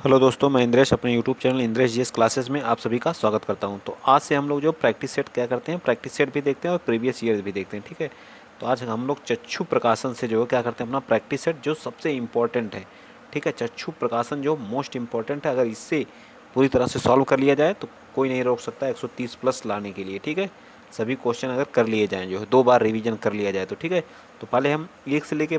Hello दोस्तों, मैं इंद्रेश अपने YouTube channel Indresh GS classes में आप सभी का स्वागत करता हूं। तो आज से हम लोग जो प्रैक्टिस सेट क्या करते हैं, प्रैक्टिस सेट भी देखते हैं और प्रीवियस ईयर भी देखते हैं। ठीक है, तो आज हम लोग चक्षु प्रकाशन से जो है क्या करते हैं, अपना प्रैक्टिस सेट जो सबसे इम्पोर्टेंट है। ठीक है, चक्षु प्रकाशन जो मोस्ट इम्पॉर्टेंट है, अगर इससे पूरी तरह से सॉल्व कर लिया जाए तो कोई नहीं रोक सकता 130 प्लस लाने के लिए। ठीक है, सभी क्वेश्चन अगर कर लिए जाएँ, जो है 2 बार रिविजन कर लिया जाए तो। ठीक है, तो पहले हम 1 से लेके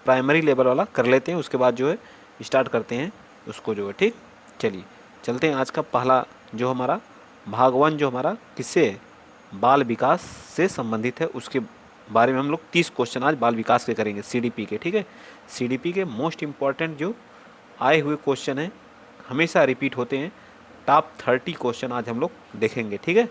प्राइमरी लेवल वाला कर लेते हैं, उसके बाद जो है स्टार्ट करते हैं उसको जो है। ठीक, चलिए चलते हैं। आज का पहला जो हमारा भाग 1 जो हमारा किससे है, बाल विकास से संबंधित है, उसके बारे में हम लोग 30 क्वेश्चन आज बाल विकास के करेंगे, सीडीपी के। ठीक है, सीडीपी के मोस्ट इम्पॉर्टेंट जो आए हुए क्वेश्चन हैं, हमेशा रिपीट होते हैं, टॉप 30 क्वेश्चन आज हम लोग देखेंगे। ठीक है,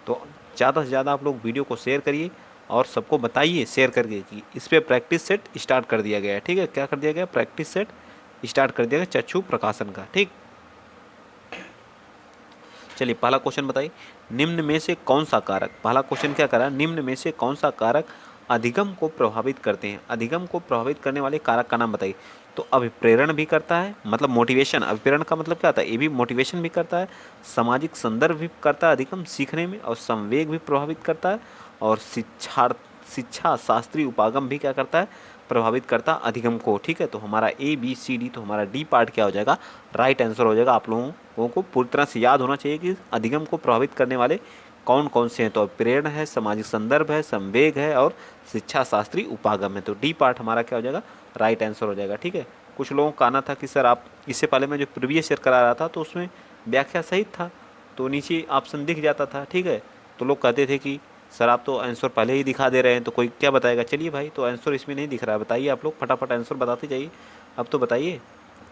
तो ज़्यादा से ज़्यादा आप लोग वीडियो को शेयर करिए और सबको बताइए शेयर करके कि इस पर प्रैक्टिस सेट स्टार्ट कर दिया गया है। ठीक है, क्या कर दिया गया, प्रैक्टिस सेट स्टार्ट कर दिया गया चक्षु प्रकाशन का। ठीक, चलिए पहला क्वेश्चन बताइए, निम्न में से कौन सा कारक, पहला क्वेश्चन क्या करा, निम्न में से कौन सा कारक अधिगम को प्रभावित करते हैं, अधिगम को प्रभावित करने वाले कारक का नाम बताइए। तो अभिप्रेरण भी करता है, मतलब मोटिवेशन, अभिप्रेरण का मतलब क्या होता है, ये भी मोटिवेशन भी करता है, सामाजिक संदर्भ भी करता है अधिगम सीखने में, और संवेग भी प्रभावित करता है, और शिक्षा शास्त्रीय उपागम भी क्या करता है, प्रभावित करता अधिगम को। ठीक है, तो हमारा ए बी सी डी, तो हमारा डी पार्ट क्या हो जाएगा, राइट आंसर हो जाएगा। आप लोगों को पूरी तरह से याद होना चाहिए कि अधिगम को प्रभावित करने वाले कौन कौन से हैं। तो प्रेरणा है, सामाजिक संदर्भ है, संवेग है, और शिक्षा शास्त्री उपागम है। तो डी पार्ट हमारा क्या हो जाएगा, राइट आंसर हो जाएगा। ठीक है, कुछ लोगों का आना था कि सर आप, इससे पहले मैं जो प्रीवियस ईयर करा रहा था तो उसमें व्याख्या सही था, तो नीचे ऑप्शन दिख जाता था। ठीक है, तो लोग कहते थे कि सर आप तो आंसर पहले ही दिखा दे रहे हैं, तो कोई क्या बताएगा। चलिए भाई, तो आंसर इसमें नहीं दिख रहा है, बताइए आप लोग फटाफट आंसर बताते जाइए। अब तो बताइए,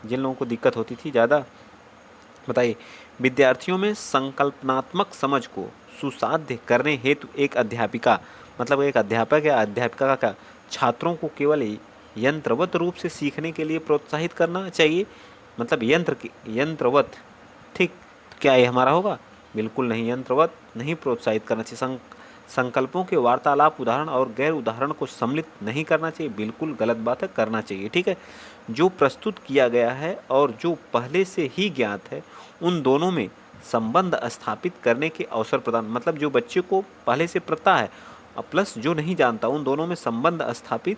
जिन लोगों को दिक्कत होती थी ज़्यादा, बताइए। विद्यार्थियों में संकल्पनात्मक समझ को सुसाध्य करने हेतु एक अध्यापिका, मतलब एक अध्यापक या अध्यापिका का छात्रों को केवल यंत्रवत रूप से सीखने के लिए प्रोत्साहित करना चाहिए, मतलब यंत्रवत। ठीक, क्या ये हमारा होगा, बिल्कुल नहीं, यंत्रवत नहीं प्रोत्साहित करना चाहिए। संकल्पों के वार्तालाप, उदाहरण और गैर उदाहरण को सम्मिलित नहीं करना चाहिए, बिल्कुल गलत बात है, करना चाहिए। ठीक है, जो प्रस्तुत किया गया है और जो पहले से ही ज्ञात है, उन दोनों में संबंध स्थापित करने के अवसर प्रदान, मतलब जो बच्चे को पहले से पता है प्लस जो नहीं जानता, उन दोनों में संबंध स्थापित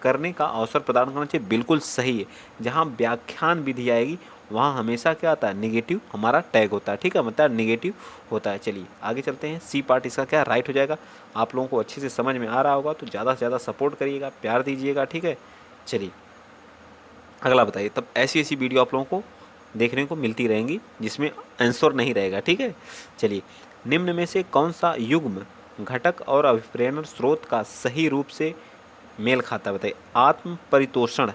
करने का अवसर प्रदान करना चाहिए, बिल्कुल सही है। जहाँ व्याख्यान विधि आएगी वहाँ हमेशा क्या आता है, निगेटिव हमारा टैग होता है। ठीक है, मतलब निगेटिव होता है। चलिए आगे चलते हैं, सी पार्ट इसका क्या राइट हो जाएगा। आप लोगों को अच्छे से समझ में आ रहा होगा तो ज़्यादा से ज़्यादा सपोर्ट करिएगा, प्यार दीजिएगा। ठीक है, चलिए अगला बताइए। तब ऐसी ऐसी वीडियो आप लोगों को देखने को मिलती रहेंगी जिसमें आंसर नहीं रहेगा। ठीक है, चलिए, निम्न में से कौन सा युग्म घटक और अभिप्रेरण स्रोत का सही रूप से मेल खाता है, बताइए। आत्म परितोषण,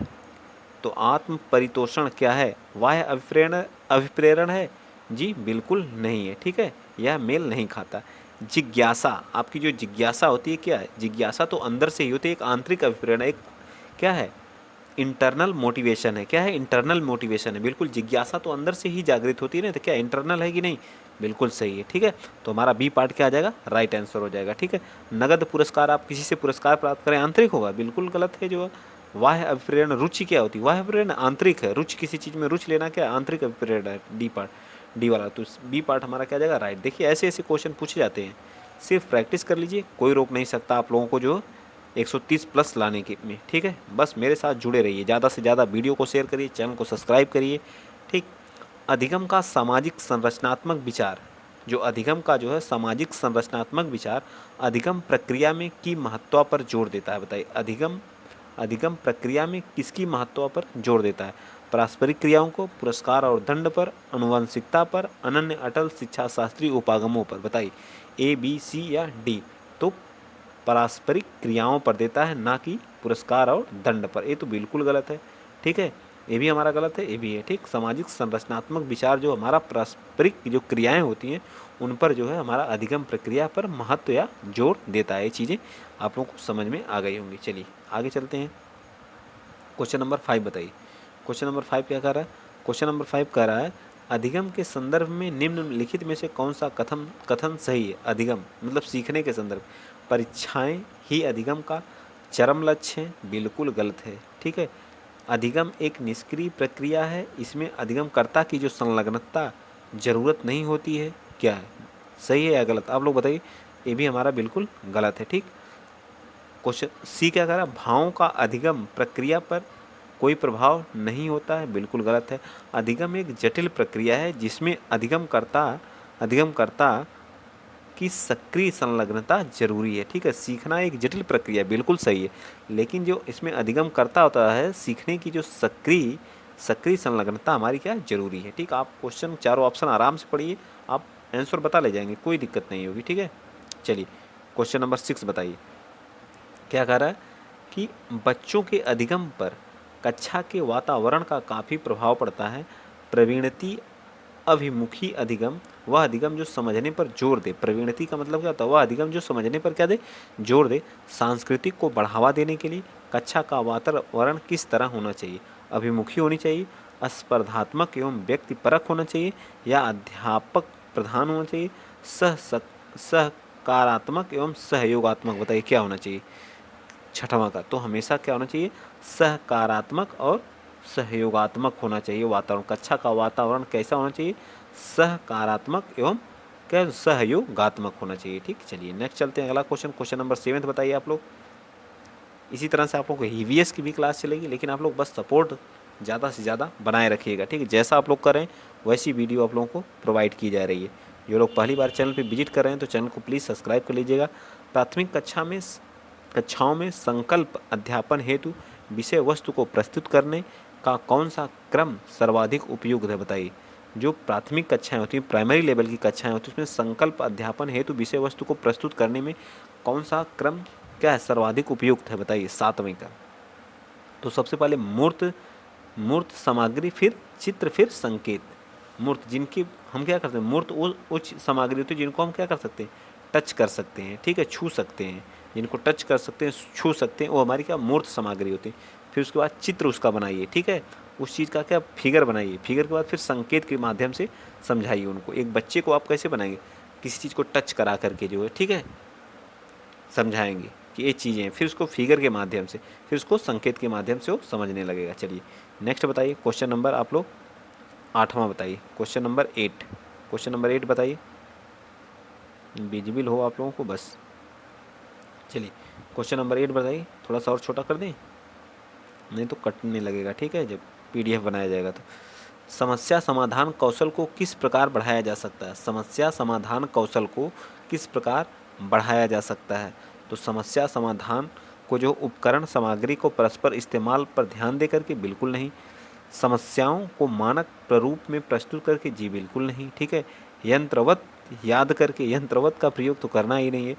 तो आत्म परितोषण क्या है, वह अभिप्रेरण, अभिप्रेरण है जी, बिल्कुल नहीं है। ठीक है, यह मेल नहीं खाता। जिज्ञासा, आपकी जो जिज्ञासा होती है क्या है, जिज्ञासा तो अंदर से ही होती है, एक आंतरिक अभिप्रेरण, एक क्या है, इंटरनल मोटिवेशन है। क्या है, इंटरनल मोटिवेशन है, बिल्कुल। जिज्ञासा तो अंदर से ही जागृत होती है ना, तो क्या इंटरनल है कि नहीं, बिल्कुल सही है। ठीक है, तो हमारा बी पार्ट क्या आ जाएगा, राइट आंसर हो जाएगा। ठीक है, नगद पुरस्कार, आप किसी से पुरस्कार प्राप्त करें, आंतरिक होगा, बिल्कुल गलत है। जो वाह अभिप्रेरण, रुचि क्या होती है, वाह अभिप्रेरण आंतरिक है, रुचि किसी चीज़ में रुचि लेना क्या आंतरिक अभिप्रेरण है, डी पार्ट, डी वाला। तो बी पार्ट हमारा क्या जाएगा, राइट। देखिए ऐसे ऐसे क्वेश्चन पूछे जाते हैं, सिर्फ प्रैक्टिस कर लीजिए, कोई रोक नहीं सकता आप लोगों को जो 130 प्लस लाने के में। ठीक है, बस मेरे साथ जुड़े रहिए, ज़्यादा से ज़्यादा वीडियो को शेयर करिए, चैनल को सब्सक्राइब करिए। ठीक, अधिगम का सामाजिक संरचनात्मक विचार, जो अधिगम का जो है सामाजिक संरचनात्मक विचार अधिगम प्रक्रिया में की महत्व पर जोर देता है, बताइए। अधिगम, अधिगम प्रक्रिया में किसकी महत्व पर जोर देता है, पारस्परिक क्रियाओं को, पुरस्कार और दंड पर, अनुवंशिकता पर, अनन्य अटल शिक्षा शास्त्रीय उपागमों पर, बताइए ए बी सी या डी। तो पारस्परिक क्रियाओं पर देता है, ना कि पुरस्कार और दंड पर, ये तो बिल्कुल गलत है। ठीक है, ये भी हमारा गलत है, ये भी है। ठीक, सामाजिक संरचनात्मक विचार जो हमारा पारस्परिक जो क्रियाएं होती हैं उन पर जो है हमारा अधिगम प्रक्रिया पर महत्व या जोर देता है। ये चीज़ें आप लोगों को समझ में आ गई होंगी। चलिए आगे चलते हैं, क्वेश्चन नंबर 5 बताइए। क्वेश्चन नंबर 5 क्या कह रहा है, क्वेश्चन नंबर 5 कह रहा है, अधिगम के संदर्भ में निम्नलिखित में से कौन सा कथन कथन सही है। अधिगम मतलब सीखने के संदर्भ, परीक्षाएं ही अधिगम का चरम लक्ष्य है, बिल्कुल गलत है। ठीक है, अधिगम एक निष्क्रिय प्रक्रिया है, इसमें अधिगमकर्ता की जो संलग्नता जरूरत नहीं होती है, क्या है, सही है या गलत, आप लोग बताइए। ये भी हमारा बिल्कुल गलत है। ठीक, क्वेश्चन सी क्या कह रहा है, भावों का अधिगम प्रक्रिया पर कोई प्रभाव नहीं होता है, बिल्कुल गलत है। अधिगम एक जटिल प्रक्रिया है जिसमें अधिगमकर्ता की सक्रिय संलग्नता जरूरी है। ठीक है, सीखना एक जटिल प्रक्रिया है, बिल्कुल सही है, लेकिन जो इसमें अधिगमकर्ता होता है, सीखने की जो सक्रिय सक्रिय संलग्नता हमारी क्या जरूरी है। ठीक, आप क्वेश्चन चारों ऑप्शन आराम से पढ़िए, आप आंसर बता ले जाएंगे, कोई दिक्कत नहीं होगी। ठीक है, चलिए क्वेश्चन नंबर 6 बताइए, क्या कह रहा है कि बच्चों के अधिगम पर कक्षा के वातावरण का काफ़ी प्रभाव पड़ता है। प्रवीणति अभिमुखी अधिगम, वह अधिगम जो समझने पर जोर दे। प्रवीणति का मतलब क्या होता है, वह अधिगम जो समझने पर क्या दे, जोर दे। सांस्कृतिक को बढ़ावा देने के लिए कक्षा का वातावरण किस तरह होना चाहिए, अभिमुखी होनी चाहिए, स्पर्धात्मक एवं व्यक्तिपरक होना चाहिए, या अध्यापक प्रधान होना चाहिए, सहकारात्मक एवं सहयोगात्मक, बताइए क्या होना चाहिए। छठवां का तो हमेशा क्या होना चाहिए, सहकारात्मक और सहयोगात्मक होना चाहिए वातावरण। कक्षा का वातावरण कैसा होना चाहिए, सहकारात्मक एवं क्या सहयोगात्मक होना चाहिए। ठीक, चलिए नेक्स्ट चलते हैं, अगला क्वेश्चन, क्वेश्चन नंबर 7 बताइए आप लोग। इसी तरह से आप लोग को ईवीएस की भी क्लास चलेगी, लेकिन आप लोग बस सपोर्ट ज़्यादा से ज़्यादा बनाए रखिएगा। ठीक है, जैसा आप लोग करें वैसी वीडियो आप लोगों को प्रोवाइड की जा रही है। जो लोग पहली बार चैनल पर विजिट कर रहे हैं तो चैनल को प्लीज़ सब्सक्राइब कर लीजिएगा। प्राथमिक कक्षाओं में संकल्प अध्यापन हेतु विषय वस्तु को प्रस्तुत करने का कौन सा क्रम सर्वाधिक उपयुक्त है, बताइए। जो प्राथमिक कक्षाएं होती हैं, प्राइमरी लेवल की कक्षाएं होती हैं, उसमें संकल्प अध्यापन हेतु विषय वस्तु को प्रस्तुत करने में कौन सा क्रम क्या है, सर्वाधिक उपयुक्त है, बताइए। 7वें का तो सबसे पहले मूर्त मूर्त सामग्री, फिर चित्र, फिर संकेत। मूर्त जिनकी हम क्या करते हैं, मूर्त उच्च सामग्री होती है जिनको हम क्या कर सकते हैं, टच कर सकते हैं। ठीक है, छू सकते हैं, जिनको टच कर सकते हैं, छू सकते हैं, वो हमारी क्या मूर्त सामग्री होती है। फिर उसके बाद चित्र उसका बनाइए। ठीक है, उस चीज़ का क्या फिगर बनाइए। फिगर के बाद फिर संकेत के माध्यम से समझाइए उनको। एक बच्चे को आप कैसे बनाएंगे, किसी चीज़ को टच करा करके जो है, ठीक है, समझाएंगे कि ये चीज़ें हैं, फिर उसको फिगर के माध्यम से, फिर उसको संकेत के माध्यम से वो समझने लगेगा। चलिए नेक्स्ट बताइए, क्वेश्चन नंबर आप लोग 8वां बताइए, क्वेश्चन नंबर 8। क्वेश्चन नंबर 8 बताइए, विजिबल हो आप लोगों को बस। चलिए क्वेश्चन नंबर 8 बताइए, थोड़ा सा और छोटा कर दें, नहीं तो कटने लगेगा। ठीक है, जब पीडीएफ बनाया जाएगा तो। समस्या समाधान कौशल को किस प्रकार बढ़ाया जा सकता है, समस्या समाधान कौशल को किस प्रकार बढ़ाया जा सकता है। तो समस्या समाधान को जो उपकरण सामग्री को परस्पर इस्तेमाल पर ध्यान दे करके, बिल्कुल नहीं। समस्याओं को मानक प्रारूप में प्रस्तुत करके, जी बिल्कुल नहीं। ठीक है, यंत्रवत याद करके, यंत्रवत का प्रयोग तो करना ही नहीं है।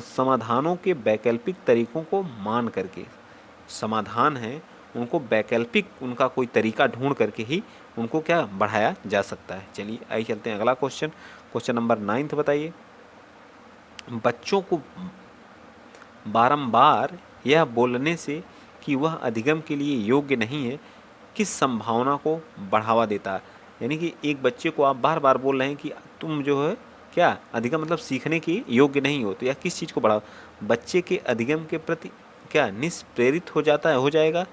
समाधानों के वैकल्पिक तरीकों को मान करके, समाधान है उनको वैकल्पिक उनका कोई तरीका ढूंढ करके ही उनको क्या बढ़ाया जा सकता है। चलिए आइए चलते हैं अगला क्वेश्चन, क्वेश्चन नंबर 9 बताइए। बच्चों को बारंबार यह बोलने से कि वह अधिगम के लिए योग्य नहीं है, किस संभावना को बढ़ावा देता है। यानी कि एक बच्चे को आप बार बार बोल रहे हैं कि तुम जो है क्या अधिगम मतलब सीखने की योग्य नहीं हो, तो या किस चीज़ को बढ़ावा, बच्चे के अधिगम के प्रति क्या निष्प्रेरित हो जाएगा,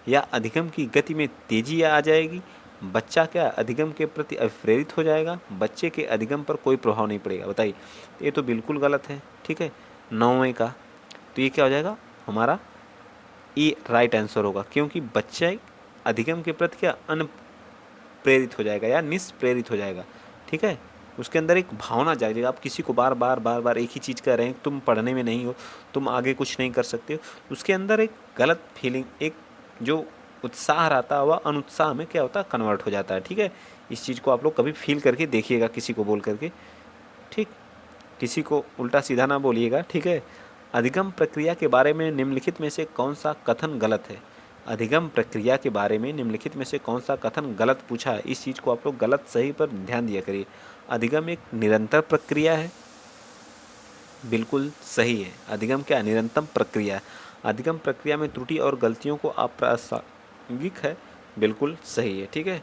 या अधिगम की गति में तेजी आ जाएगी। बच्चा क्या अधिगम के प्रति अप्रेरित हो जाएगा, बच्चे के अधिगम पर कोई प्रभाव नहीं पड़ेगा, बताइए। ये तो बिल्कुल गलत है। ठीक है, 9वें का तो ये क्या हो जाएगा हमारा, ये राइट आंसर होगा, क्योंकि बच्चा अधिगम के प्रति क्या अनप्रेरित हो जाएगा या निष्प्रेरित हो जाएगा। ठीक है, उसके अंदर एक भावना जागेगा। आप किसी को बार बार एक ही चीज़ कह रहे हैं, तुम पढ़ने में नहीं हो, तुम आगे कुछ नहीं कर सकते हो, उसके अंदर एक गलत फीलिंग, एक जो उत्साह रहता है वह अनुत्साह में क्या होता है, कन्वर्ट हो जाता है। ठीक है, इस चीज़ को आप लोग कभी फील करके देखिएगा किसी को बोल करके। ठीक, किसी को उल्टा सीधा ना बोलिएगा। ठीक है, अधिगम प्रक्रिया के बारे में निम्नलिखित में से कौन सा कथन गलत है। अधिगम प्रक्रिया के बारे में निम्नलिखित में से कौन सा कथन गलत पूछा है, इस चीज़ को आप लोग गलत सही पर ध्यान दिया करिए। अधिगम एक निरंतर प्रक्रिया है, बिल्कुल सही है। अधिगम क्या निरंतर प्रक्रिया है। अधिगम प्रक्रिया में त्रुटि और गलतियों को अप्रासंगिक है, बिल्कुल सही है। ठीक है,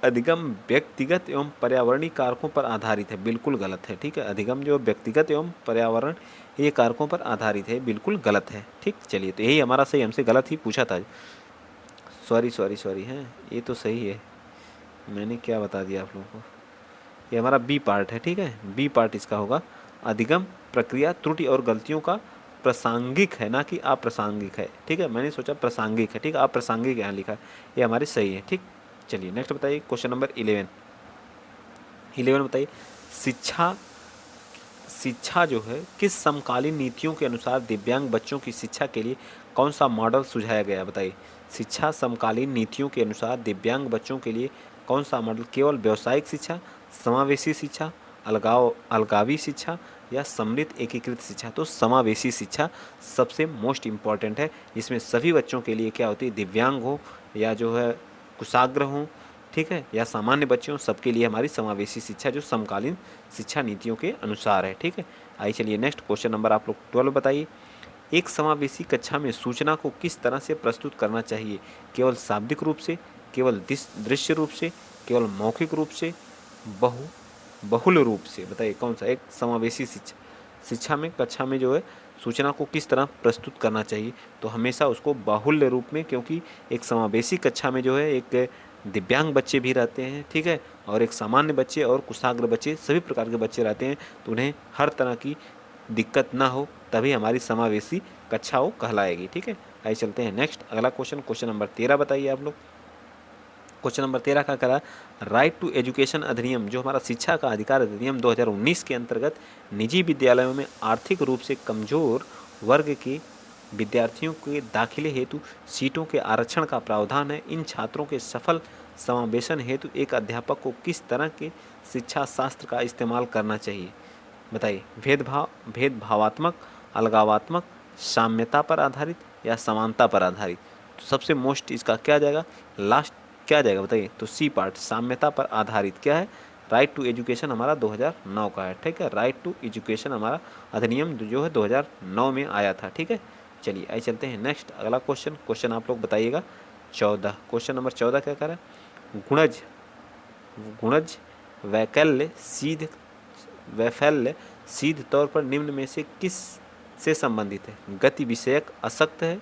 अधिगम व्यक्तिगत एवं पर्यावरणीय कारकों पर आधारित है, बिल्कुल गलत है। ठीक है, अधिगम जो व्यक्तिगत एवं पर्यावरण ये कारकों पर आधारित है, बिल्कुल गलत है। ठीक, चलिए तो यही हमारा सही, हमसे गलत ही पूछा था। सॉरी सॉरी सॉरी, हैं ये तो सही है, मैंने क्या बता दिया आप लोगों को, ये हमारा बी पार्ट है। ठीक है, बी पार्ट इसका होगा। अधिगम प्रक्रिया त्रुटि और गलतियों का प्रासंगिक है, ना कि अप्रासंगिक है। ठीक है, मैंने सोचा प्रासंगिक है, ठीक है, अप्रासंगिक यहाँ लिखा है, ये हमारी सही है। ठीक, चलिए नेक्स्ट बताइए, क्वेश्चन नंबर 11 बताइए, शिक्षा शिक्षा जो है किस समकालीन नीतियों के अनुसार दिव्यांग बच्चों की शिक्षा के लिए कौन सा मॉडल सुझाया गया है? बताइए, शिक्षा समकालीन नीतियों के अनुसार दिव्यांग बच्चों के लिए कौन सा मॉडल? केवल व्यावसायिक शिक्षा, समावेशी शिक्षा, अलगावी शिक्षा या सम्मिलित एकीकृत शिक्षा? तो समावेशी शिक्षा सबसे मोस्ट इम्पॉर्टेंट है, इसमें सभी बच्चों के लिए क्या होती है, दिव्यांग हो या जो है कुशाग्र हों, ठीक है, या सामान्य बच्चे हों, सबके लिए हमारी समावेशी शिक्षा जो समकालीन शिक्षा नीतियों के अनुसार है। ठीक है, आइए चलिए नेक्स्ट क्वेश्चन नंबर आप लोग 12 बताइए, एक समावेशी कक्षा में सूचना को किस तरह से प्रस्तुत करना चाहिए? केवल शाब्दिक रूप से, केवल दृश्य रूप से, केवल मौखिक रूप से, बहुल रूप से? बताइए कौन सा? एक समावेशी शिक्षा में कक्षा में जो है सूचना को किस तरह प्रस्तुत करना चाहिए? तो हमेशा उसको बाहुल्य रूप में, क्योंकि एक समावेशी कक्षा में जो है एक दिव्यांग बच्चे भी रहते हैं, ठीक है, और एक सामान्य बच्चे और कुशाग्र बच्चे, सभी प्रकार के बच्चे रहते हैं, तो उन्हें हर तरह की दिक्कत ना हो, तभी हमारी समावेशी कक्षा वो कहलाएगी। ठीक है, आइए चलते हैं नेक्स्ट अगला क्वेश्चन, क्वेश्चन नंबर 13 बताइए आप लोग। क्वेश्चन नंबर 13 का करा, राइट टू एजुकेशन अधिनियम जो हमारा शिक्षा का अधिकार अधिनियम 2019 के अंतर्गत निजी विद्यालयों में आर्थिक रूप से कमजोर वर्ग के विद्यार्थियों के दाखिले हेतु सीटों के आरक्षण का प्रावधान है। इन छात्रों के सफल समावेशन हेतु एक अध्यापक को किस तरह के शिक्षा शास्त्र का इस्तेमाल करना चाहिए? बताइए, भेदभावात्मक, अलगावात्मक, साम्यता पर आधारित या समानता पर आधारित? तो सबसे मोस्ट इसका क्या जाएगा, लास्ट क्या जाएगा बताइए? तो सी पार्ट, साम्यता पर आधारित। क्या है? राइट टू एजुकेशन हमारा 2009 का है। ठीक है, राइट टू एजुकेशन हमारा अधिनियम जो है 2009 में आया था। ठीक है, चलिए आइए चलते हैं नेक्स्ट अगला क्वेश्चन। क्वेश्चन आप लोग बताइएगा 14, क्वेश्चन नंबर 14 क्या कह रहा है, गुणज गुणज वैफल्य सीध तौर पर निम्न में से किस से संबंधित है? गति विषयक असक्त है,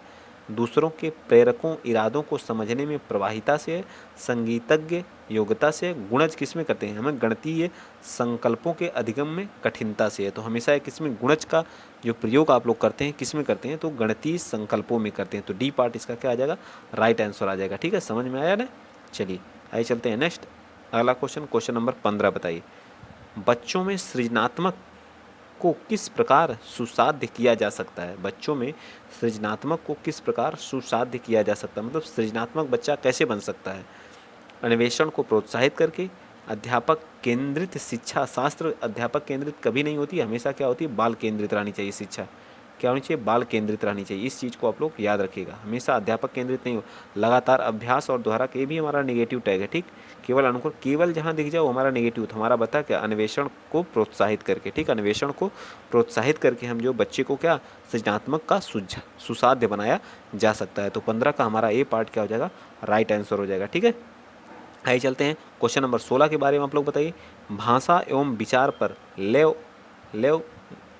दूसरों के प्रेरकों इरादों को समझने में प्रवाहिता से है, संगीतज्ञ योग्यता से है। गुणज किस में करते हैं? हमें गणितीय संकल्पों के अधिगम में कठिनता से है। तो हमेशा किसमें गुणज का जो प्रयोग आप लोग करते हैं किस में करते हैं? तो गणितीय संकल्पों में करते हैं। तो डी पार्ट इसका क्या आ जाएगा, राइट आंसर आ जाएगा। ठीक है, समझ में आया ना? चलिए आइए चलते हैं नेक्स्ट अगला क्वेश्चन, क्वेश्चन नंबर 15 बताइए, बच्चों में सृजनात्मक को किस प्रकार सुसाध्य किया जा सकता है? बच्चों में सृजनात्मक को किस प्रकार सुसाध्य किया जा सकता है, मतलब सृजनात्मक बच्चा कैसे बन सकता है? अन्वेषण को प्रोत्साहित करके, अध्यापक केंद्रित शिक्षा शास्त्र अध्यापक केंद्रित कभी नहीं होती, हमेशा क्या होती है, बाल केंद्रित रहनी चाहिए शिक्षा। क्या होनी चाहिए? बाल केंद्रित रहनी चाहिए। इस चीज़ को आप लोग याद रखिएगा, हमेशा अध्यापक केंद्रित नहीं हो। लगातार अभ्यास और दोहरा के भी हमारा नेगेटिव टैग है। ठीक, केवल अनुकूल, केवल जहाँ दिख जाओ हमारा नेगेटिव। तो हमारा बता क्या, अन्वेषण को प्रोत्साहित करके। ठीक, अन्वेषण को प्रोत्साहित करके हम जो बच्चे को क्या सृजनात्मक का सुसाध्य बनाया जा सकता है। तो 15 का हमारा ए पार्ट क्या हो जाएगा, राइट आंसर हो जाएगा। ठीक है, आइए चलते हैं क्वेश्चन नंबर 16 के बारे में आप लोग बताइए, भाषा एवं विचार पर लेव लेव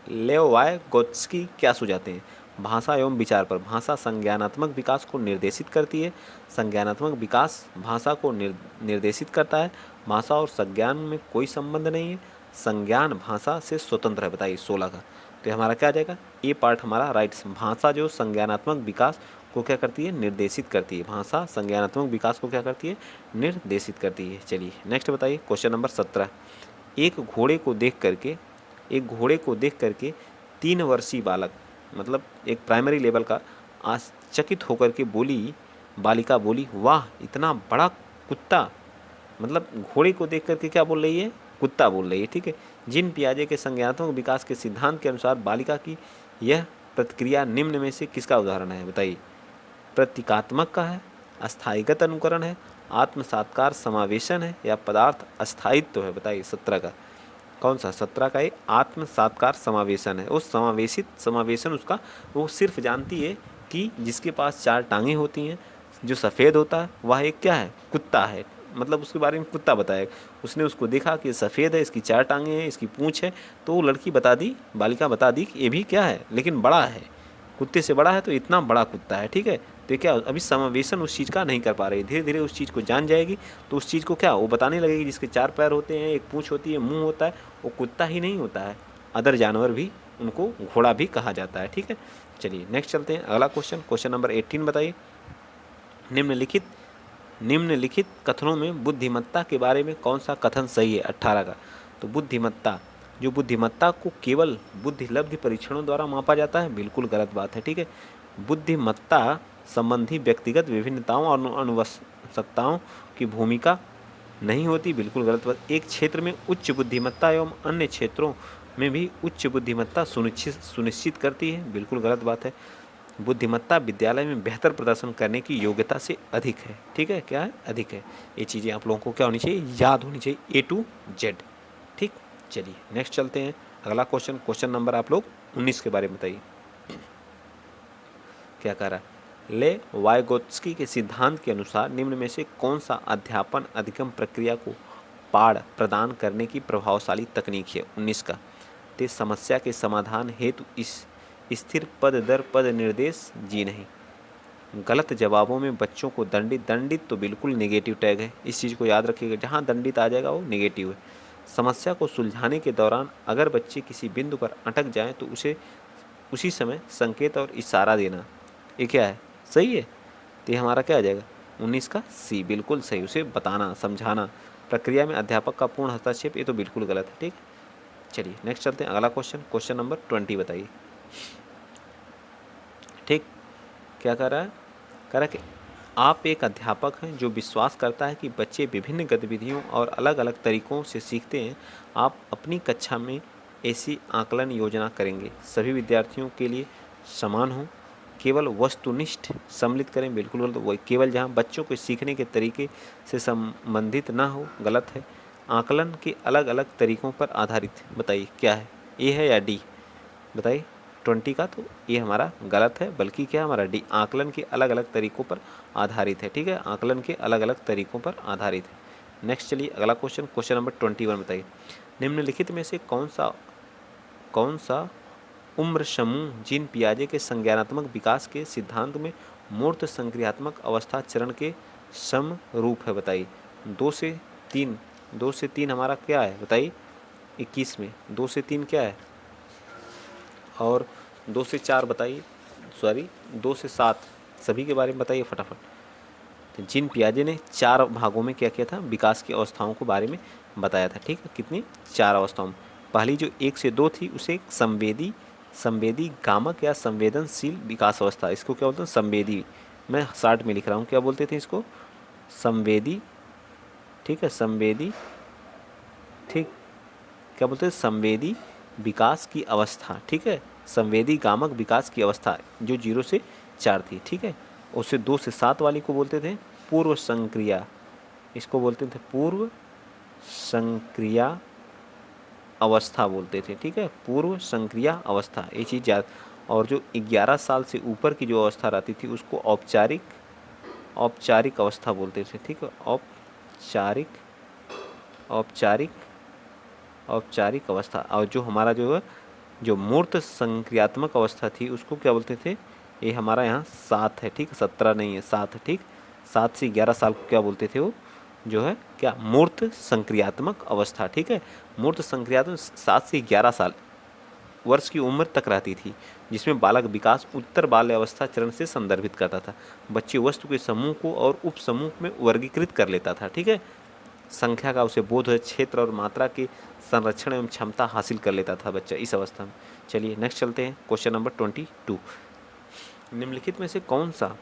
लेवायगोत्स्की क्या सुझाते हैं? भाषा एवं विचार पर, भाषा संज्ञानात्मक विकास को निर्देशित करती है, संज्ञानात्मक विकास भाषा को निर्देशित करता है, भाषा और संज्ञान में कोई संबंध नहीं है, संज्ञान भाषा से स्वतंत्र है। बताइए 16 का, तो हमारा क्या आ जाएगा, ए पार्ट हमारा राइट। भाषा जो संज्ञानात्मक विकास को क्या करती है, निर्देशित करती है। भाषा संज्ञानात्मक विकास को क्या करती है, निर्देशित करती है। चलिए नेक्स्ट बताइए, क्वेश्चन नंबर 17, एक घोड़े को देख करके 3 वर्षीय बालक, मतलब एक प्राइमरी लेवल का, आश्चकित होकर के बालिका बोली, वाह इतना बड़ा कुत्ता। मतलब घोड़े को देख करके क्या बोल रही है, कुत्ता बोल रही है। ठीक है, जिन पियाजे के संज्ञानात्मक विकास के सिद्धांत के अनुसार बालिका की यह प्रतिक्रिया निम्न में से किसका उदाहरण है? बताइए, प्रतीकात्मक का है, अस्थायीगत अनुकरण है, आत्म सात्कार समावेशन है, या पदार्थ अस्थायित्व है? बताइए 17 का कौन सा? 17 का एक आत्म सात्कार समावेशन है। उस समावेशन उसका, वो सिर्फ जानती है कि जिसके पास 4 टांगें होती हैं, जो सफ़ेद होता है, वह एक क्या है, कुत्ता है। मतलब उसके बारे में कुत्ता बताएगा। उसने उसको देखा कि सफ़ेद है, इसकी 4 टांगें हैं, इसकी पूँछ है, तो वो लड़की बता दी, बालिका बता दी कि ये भी क्या है, लेकिन बड़ा है, कुत्ते से बड़ा है, तो इतना बड़ा कुत्ता है, ठीक है। तो क्या अभी समावेशन उस चीज़ का नहीं कर पा रही, धीरे धीरे उस चीज़ को जान जाएगी, तो उस चीज़ को क्या वो बताने लगेगी, जिसके 4 पैर होते हैं, एक पूँछ होती है, मुंह होता है, वो कुत्ता ही नहीं होता है, अदर जानवर भी, उनको घोड़ा भी कहा जाता है, ठीक है। चलिए नेक्स्ट चलते हैं, अगला क्वेश्चन, क्वेश्चन नंबर 18 बताइए। निम्नलिखित कथनों में बुद्धिमत्ता के बारे में कौन सा कथन सही है? 18 का। तो बुद्धिमत्ता, जो बुद्धिमत्ता को केवल बुद्धिलब्धि परीक्षणों द्वारा मापा जाता है, बिल्कुल गलत बात है, ठीक है। बुद्धिमत्ता संबंधी व्यक्तिगत विभिन्नताओं और आवश्यकताओं की भूमिका नहीं होती, बिल्कुल गलत बात। एक क्षेत्र में उच्च बुद्धिमत्ता एवं अन्य क्षेत्रों में भी उच्च बुद्धिमत्ता सुनिश्चित करती है, बिल्कुल गलत बात है। बुद्धिमत्ता विद्यालय में बेहतर प्रदर्शन करने की योग्यता से अधिक है, ठीक है, क्या है, अधिक है। ये चीज़ें आप लोगों को क्या होनी चाहिए, याद होनी चाहिए, A to Z, ठीक। चलिए नेक्स्ट चलते हैं, अगला क्वेश्चन, क्वेश्चन नंबर आप लोग 19 के बारे में बताइए। क्या कह रहा है, ले वाइगोत्स्की के सिद्धांत के अनुसार निम्न में से कौन सा अध्यापन अधिगम प्रक्रिया को पाठ प्रदान करने की प्रभावशाली तकनीक है? 19 का। ते समस्या के समाधान हेतु इस स्थिर पद दर पद निर्देश जी नहीं। गलत जवाबों में बच्चों को दंडित तो बिल्कुल नेगेटिव टैग है, इस चीज़ को याद रखिएगा, जहाँ दंडित आ जाएगा वो नेगेटिव है। समस्या को सुलझाने के दौरान अगर बच्चे किसी बिंदु पर अटक जाएं तो उसे उसी समय संकेत और इशारा देना, ये क्या है, सही है। तो ये हमारा क्या आ जाएगा, 19 का सी, बिल्कुल सही, उसे बताना समझाना। प्रक्रिया में अध्यापक का पूर्ण हस्तक्षेप, ये तो बिल्कुल गलत है, ठीक। चलिए नेक्स्ट चलते हैं, अगला क्वेश्चन, क्वेश्चन नंबर 20 बताइए, ठीक। क्या कर रहा है, कह रहा है कि आप एक अध्यापक हैं जो विश्वास करता है कि बच्चे विभिन्न गतिविधियों और अलग अलग तरीकों से सीखते हैं। आप अपनी कक्षा में ऐसी आकलन योजना करेंगे, सभी विद्यार्थियों के लिए समान हो, केवल वस्तुनिष्ठ सम्मिलित करें, बिल्कुल गलत, वही केवल जहाँ बच्चों के सीखने के तरीके से संबंधित ना हो, गलत है। आकलन के अलग अलग तरीकों पर आधारित, बताइए क्या है, ए है या डी, बताइए। 20 का तो ये हमारा गलत है, बल्कि क्या हमारा डी, आकलन के अलग अलग तरीकों पर आधारित है, ठीक है, आकलन के अलग अलग तरीकों पर आधारित है। नेक्स्ट चलिए अगला क्वेश्चन, क्वेश्चन नंबर 21 बताइए। निम्नलिखित में से कौन सा उम्र समूह जीन पियाजे के संज्ञानात्मक विकास के सिद्धांत में मूर्त संक्रियात्मक अवस्था चरण के समरूप है, बताइए। 2 से 3 हमारा क्या है, बताइए। 21 में 2 से 3 क्या है, और 2 से 4 बताइए, सॉरी 2 से 7, सभी के बारे में बताइए फटाफट। तो जीन पियाजे ने 4 भागों में क्या किया था, विकास की अवस्थाओं के बारे में बताया था, ठीक है, कितनी, 4 अवस्थाओं में। पहली जो 1 से 2 थी उसे संवेदी गामक या संवेदनशील विकास अवस्था, इसको क्या बोलते हैं, संवेदी, मैं शार्ट में लिख रहा हूँ, क्या बोलते थे इसको, संवेदी, ठीक है, संवेदी, ठीक, क्या बोलते हैं, संवेदी विकास की अवस्था, ठीक है, संवेदी गामक विकास की अवस्था जो 0 से 4 थी, ठीक है। उसे 2 से 7 वाली को बोलते थे पूर्व संक्रिया, इसको बोलते थे पूर्व संक्रिया अवस्था बोलते थे, ठीक है, पूर्व संक्रिया अवस्था, ये चीज़ याद। और जो 11 साल से ऊपर की जो अवस्था रहती थी उसको औपचारिक अवस्था बोलते थे, ठीक है, औपचारिक अवस्था। और जो हमारा जो है जो मूर्त संक्रियात्मक अवस्था थी उसको क्या बोलते थे, ये हमारा यहाँ 7 है, ठीक, 17 नहीं है, 7 है, ठीक। 7 से 11 साल को क्या बोलते थे, वो जो है क्या, मूर्त संक्रियात्मक अवस्था, ठीक है। मूर्त संक्रियात्मक 7 से 11 साल वर्ष की उम्र तक रहती थी, जिसमें बालक विकास उत्तर बाल्यावस्था चरण से संदर्भित करता था। बच्चे वस्तु के समूह को और उप समूह में वर्गीकृत कर लेता था, ठीक है, संख्या का उसे बोध है, क्षेत्र और मात्रा के संरक्षण एवं क्षमता हासिल कर लेता था बच्चा इस अवस्था में। चलिए नेक्स्ट चलते हैं, क्वेश्चन नंबर 22। निम्नलिखित में से कौन सा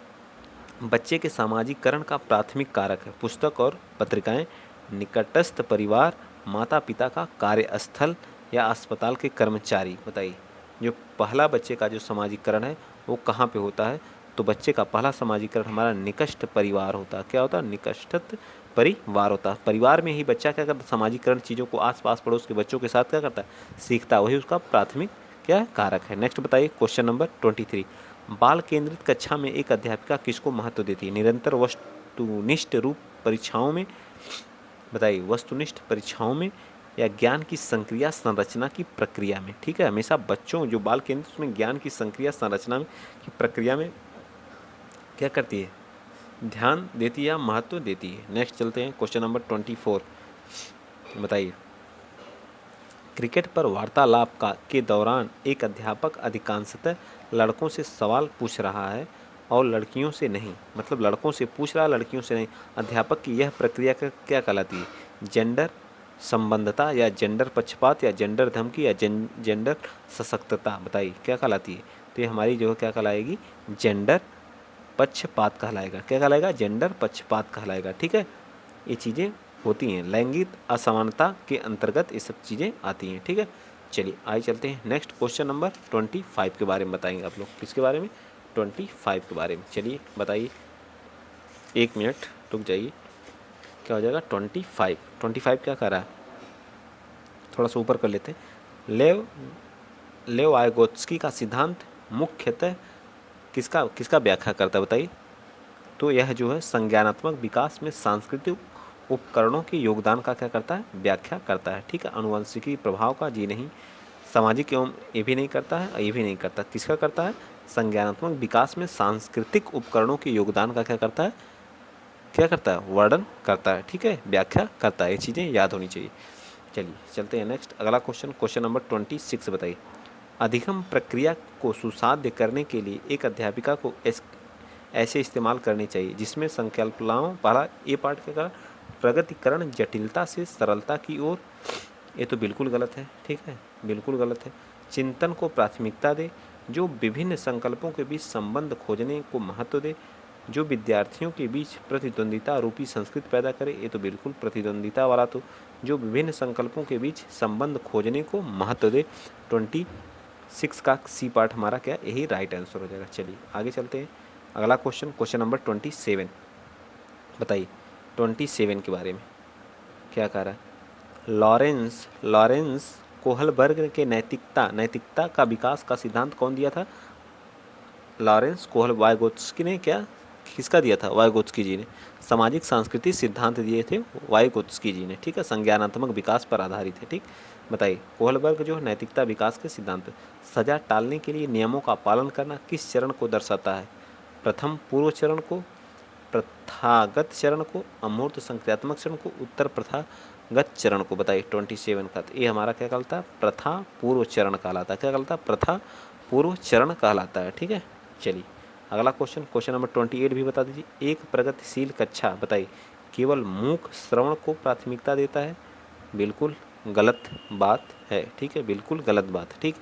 बच्चे के सामाजिकरण का प्राथमिक कारक है? पुस्तक और पत्रिकाएं, निकटस्थ परिवार, माता पिता का कार्यस्थल या अस्पताल के कर्मचारी, बताइए। जो पहला बच्चे का जो सामाजिकरण है वो कहाँ पे होता है, तो बच्चे का पहला सामाजिकरण हमारा निकट परिवार होता है, क्या होता है, निकटस्थ परिवार होता है। परिवार में ही बच्चा क्या करता है, सामाजिकरण चीज़ों को आस पास पड़ोस के बच्चों के साथ क्या करता है, सीखता है, वही उसका प्राथमिक क्या है, कारक है। नेक्स्ट बताइए, क्वेश्चन नंबर 23। बाल केंद्रित कक्षा में एक अध्यापिका किसको महत्व देती है? निरंतर वस्तुनिष्ठ रूप परीक्षाओं में, बताइए, वस्तुनिष्ठ परीक्षाओं में या ज्ञान की संक्रिया संरचना की प्रक्रिया में। ठीक है, हमेशा बच्चों जो बाल केंद्र उसमें ज्ञान की संक्रिया संरचना की प्रक्रिया में क्या करती है, ध्यान देती है या महत्व देती है। नेक्स्ट चलते हैं क्वेश्चन नंबर 24। बताइए, क्रिकेट पर वार्तालाप के दौरान एक अध्यापक अधिकांशतः लड़कों से सवाल पूछ रहा है और लड़कियों से नहीं, मतलब लड़कों से पूछ रहा है, लड़कियों से नहीं। अध्यापक की यह प्रक्रिया क्या कहलाती है, जेंडर संबंधता या जेंडर पक्षपात या जेंडर धमकी या जेंडर सशक्तता। बताइए क्या कहलाती है। तो ये हमारी जो है क्या कहलाएगी, जेंडर पक्षपात कहलाएगा। क्या कहलाएगा, जेंडर पक्षपात कहलाएगा। ठीक है, ये चीज़ें होती हैं, लैंगिक असमानता के अंतर्गत ये सब चीज़ें आती हैं। ठीक है, चलिए आगे चलते हैं। नेक्स्ट क्वेश्चन नंबर 25 के बारे में बताएंगे आप लोग। किसके बारे में, 25 के बारे में। चलिए बताइए, 1 मिनट रुक जाइए, क्या हो जाएगा 25 क्या कर रहा है, थोड़ा सा ऊपर कर लेते हैं। लेव वाइगोत्स्की का सिद्धांत मुख्यतः किसका किसका व्याख्या करता है, बताइए। तो यह जो है संज्ञानात्मक विकास में सांस्कृतिक उपकरणों के योगदान का क्या करता है, व्याख्या करता है। ठीक है, आनुवंशिकी प्रभाव का जी नहीं, सामाजिक एवं ये भी नहीं करता है, ये भी नहीं करता। किसका करता है, संज्ञानात्मक विकास में सांस्कृतिक उपकरणों के योगदान का क्या करता है, क्या करता है, वर्णन करता है। ठीक है, व्याख्या करता है। ये चीज़ें याद होनी चाहिए। चलिए चलते हैं नेक्स्ट, अगला क्वेश्चन नंबर 26 बताइए। अधिगम प्रक्रिया को सुसाध्य करने के लिए एक अध्यापिका को ऐसे इस्तेमाल करनी चाहिए जिसमें संकल्पनाओं, पहला ए पार्ट का प्रगतिकरण जटिलता से सरलता की ओर, ये तो बिल्कुल गलत है। ठीक है, बिल्कुल गलत है। चिंतन को प्राथमिकता दे, जो विभिन्न संकल्पों के बीच संबंध खोजने को महत्व दे, जो विद्यार्थियों के बीच प्रतिद्वंदिता रूपी संस्कृति पैदा करे, ये तो बिल्कुल प्रतिद्वंदिता वाला, तो जो विभिन्न संकल्पों के बीच संबंध खोजने को महत्व दे। 26 का सी पार्ट हमारा क्या, यही राइट आंसर हो जाएगा। चलिए आगे चलते हैं, अगला क्वेश्चन नंबर 27 बताइए। 27 के बारे में क्या कह रहा है, लॉरेंस कोहलबर्ग के नैतिकता का विकास का सिद्धांत कौन दिया था, लॉरेंस वाइगोत्स्की ने, क्या किसका दिया था, वाइगोत्स्की जी ने। सामाजिक सांस्कृतिक सिद्धांत दिए थे वाइगोत्स्की जी ने। ठीक है, संज्ञानात्मक विकास पर आधारित है। ठीक, बताइए कोहलबर्ग जो नैतिकता विकास के सिद्धांत, सजा टालने के लिए नियमों का पालन करना किस चरण को दर्शाता है, प्रथम पूर्व चरण को, प्रथागत चरण को, अमूर्त संक्रियात्मक चरण को, उत्तर प्रथागत चरण को। बताइए 27 का, तो ये हमारा क्या कहलाता है, प्रथा पूर्व चरण कहलाता है। क्या कहलाता है, प्रथा पूर्व चरण कहलाता है। ठीक है, चलिए अगला क्वेश्चन नंबर 28 भी बता दीजिए। एक प्रगतिशील कक्षा, बताइए, केवल मूक श्रवण को प्राथमिकता देता है, बिल्कुल गलत बात है। ठीक है, बिल्कुल गलत बात है। ठीक,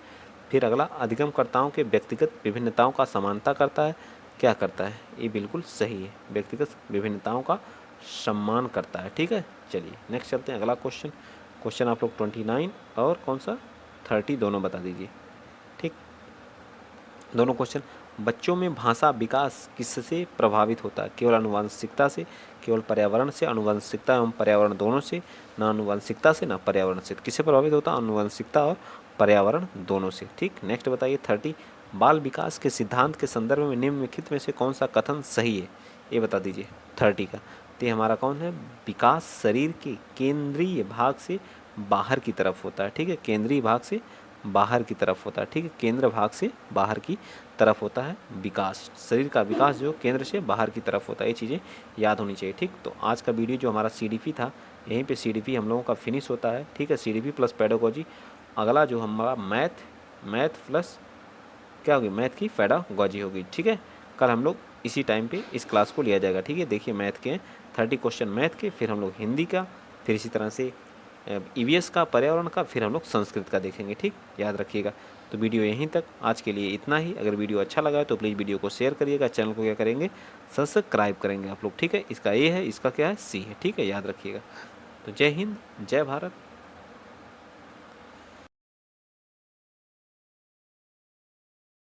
फिर अगला, अधिगमकर्ताओं के व्यक्तिगत विभिन्नताओं का समानता करता है, क्या करता है, ये बिल्कुल सही है, व्यक्तिगत विभिन्नताओं का सम्मान करता है। ठीक है, चलिए नेक्स्ट चलते हैं, अगला क्वेश्चन आप लोग 29 और कौन सा 30 दोनों बता दीजिए। ठीक, दोनों क्वेश्चन, बच्चों में भाषा विकास किससे प्रभावित होता है, केवल आनुवंशिकता से, केवल पर्यावरण से, आनुवंशिकता एवं पर्यावरण दोनों से, ना आनुवंशिकता से ना पर्यावरण से। किससे प्रभावित होता है, आनुवंशिकता और पर्यावरण दोनों से। ठीक, नेक्स्ट बताइए 30, बाल विकास के सिद्धांत के संदर्भ में निम्नलिखित में से कौन सा कथन सही है, ये बता दीजिए 30 का। तो ये हमारा कौन है, विकास शरीर के केंद्रीय भाग से बाहर की तरफ होता है। ठीक है, केंद्रीय भाग से बाहर की तरफ होता है। ठीक है, केंद्र भाग से बाहर की तरफ होता है विकास, शरीर का विकास जो केंद्र से बाहर की तरफ होता है। ये चीज़ें याद होनी चाहिए। ठीक, तो आज का वीडियो जो हमारा CDP था, यहीं पे CDP हम लोगों का फिनिश होता है। ठीक है, CDP प्लस पेडागोजी। अगला जो हमारा मैथ प्लस क्या होगी, मैथ की पेडागोजी होगी। ठीक है, कल हम लोग इसी टाइम पे इस क्लास को लिया जाएगा। ठीक है, देखिए मैथ के 30 क्वेश्चन मैथ के, फिर हम लोग हिंदी का, फिर इसी तरह से EVS का, पर्यावरण का, फिर हम लोग संस्कृत का देखेंगे। ठीक, याद रखिएगा। तो वीडियो यहीं तक, आज के लिए इतना ही। अगर वीडियो अच्छा लगा है तो प्लीज़ वीडियो को शेयर करिएगा, चैनल को क्या करेंगे, सब्सक्राइब करेंगे आप लोग। ठीक है, इसका A है, इसका क्या है, C है। ठीक है, याद रखिएगा। तो जय हिंद, जय भारत।